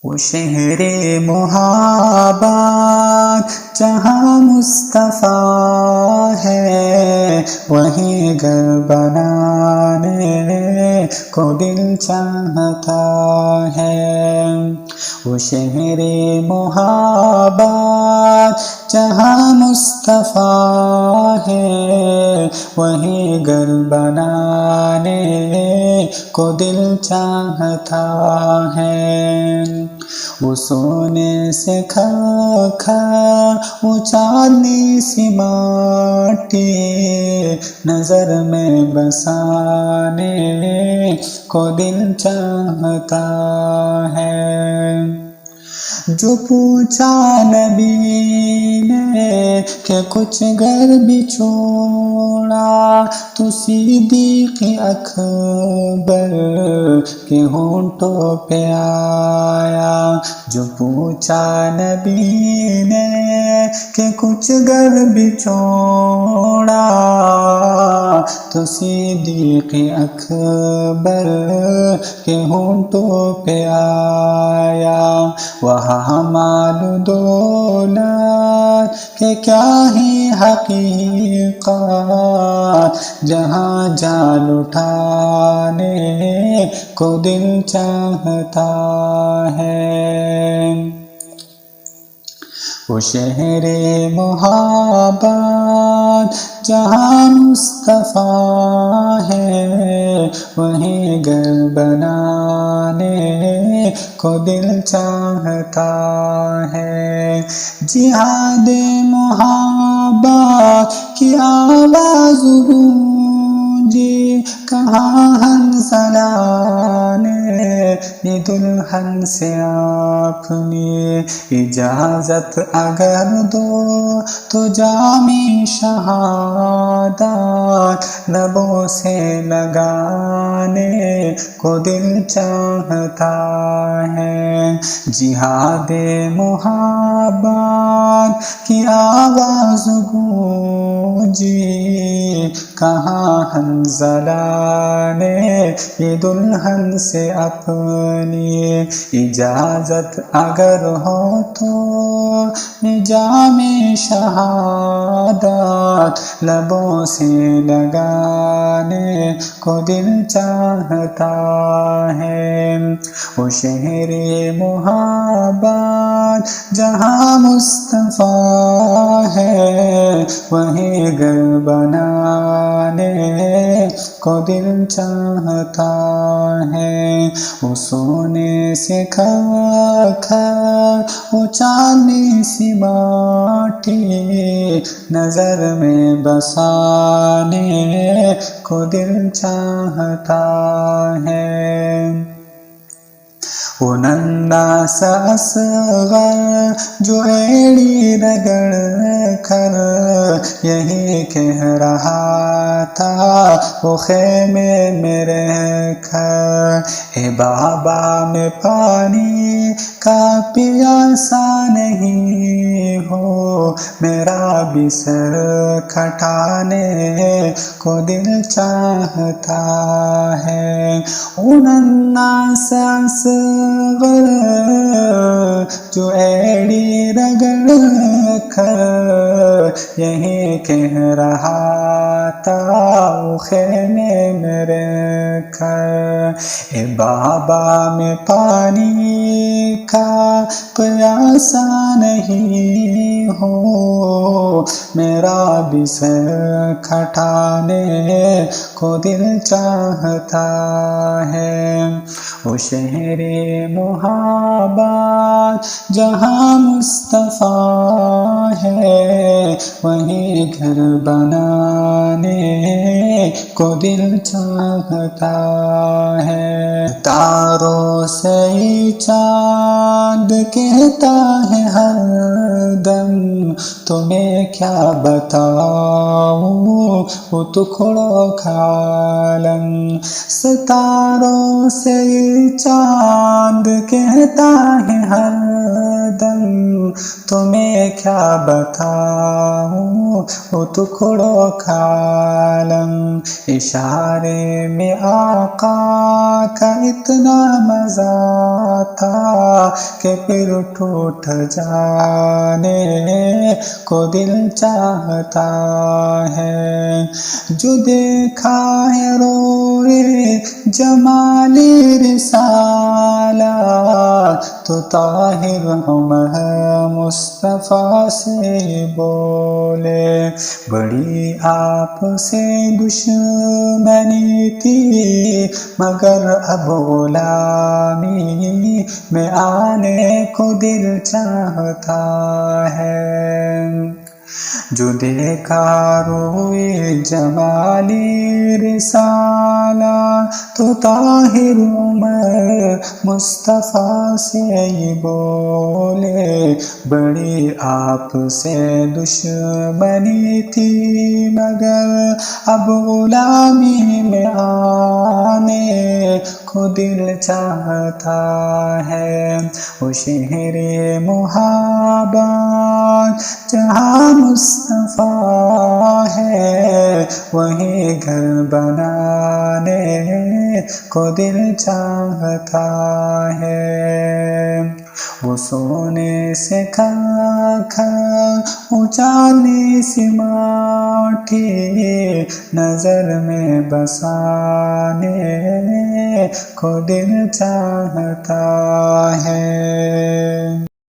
وہ شہر محبت جہاں مصطفیٰ ہے، وہیں گھر بنانے کو دل چاہتا ہے۔ وہ شہر محبت جہاں مصطفیٰ ہے، وہیں گھر بنانے کو دل چاہتا ہے۔ وہ سونے سے کھا وہ چاندنی سی ماٹی نظر میں بسانے کو دل چاہتا ہے۔ جو پوچھا نبی نے کہ کچھ گھر بھی چھوڑا، تو صدیق اکبر کے ہونٹوں پہ آیا۔ جو پوچھا نبی نے کہ کچھ گھر بھی چھوڑا، تو صدیق اکبر کے ہونٹوں پہ آیا۔ وہاں مال دولت کہ کیا ہی حقیقت، جہاں جان اٹھانے کو دل چاہتا ہے۔ وہ شہر محبت جہاں مصطفیٰ ہے، وہیں گھر بنانے کو دل چاہتا ہے۔ جہاد محبت کی آواز گونجی، کہاں حنظلہ نے دلہن سے اپنی اجازت اگر دو تو جام شہادت لبوں سے لگانے کو دل چاہتا ہے۔ جہاد محبت کی آواز گونجی، کہاں حنظلہ نے یہ دلہن سے اپنی اجازت اگر ہو تو جام شہادت لبوں سے لگانے کو دل چاہتا ہے۔ وہ شہر محبت جہاں مصطفیٰ ہے، وہیں گھر بنانے کو دل چاہتا ہے۔ وہ سونے سے کھا وہ چاندنی سی ماٹی نظر میں بسانے کو دل چاہتا ہے۔ وہ ننھا سا اصغر جو ایڑی رگڑ کر یہی کہہ رہا تھا وہ خیمے میں رہ کر، اے بابا میں پانی کا پیاسا نہیں ہو، میرا بھی سر کھٹانے کو دل چاہتا ہے۔ وہ ننھا سا اصغر جو ایڑی رگڑ کر یہی کہہ رہا تھا وہ خیمے میں رہ کر، اے بابا میں پانی کا پیاسا نہیں ہو، میرا بھی سر کھٹانے کو دل چاہتا ہے۔ وہ شہر محبت جہاں مصطفیٰ ہے، وہیں گھر بنانے کو دل چاہتا ہے۔ تاروں سے چاند کہتا ہے ہر دم تمہیں کیا بتاؤں وہ ٹکڑوں کا عالم، ستاروں سے چاند کہتا ہے ہر دم تمہیں کیا بتاؤں وہ ٹکڑوں کا عالم، اشارے میں آقا کا اتنا مزہ تھا کہ پھر ٹوٹ جانے کو دل چاہتا ہے، جو دیکھا ہے روئے جمالی رسالہ، تو طاہر عمر مصطفیٰ سے بولے، بڑی آپ سے دشمنی تھی مگر اب غلامی میں آنے کو دل چاہتا ہے، جو دیکھا روئے جمالی رسالہ، تو طاہر عمر مصطفیٰ سے بولے، بڑی آپ سے دشمنی تھی مگر اب غلامی میں آنے کو دل چاہتا ہے، وہ شہر محبت جہاں مصطفیٰ ہے، وہیں گھر بنانے کو دل چاہتا ہے، وہ سونے سے کھا اچالی سی ماٹھی نظر میں بسانے کو دل چاہتا ہے۔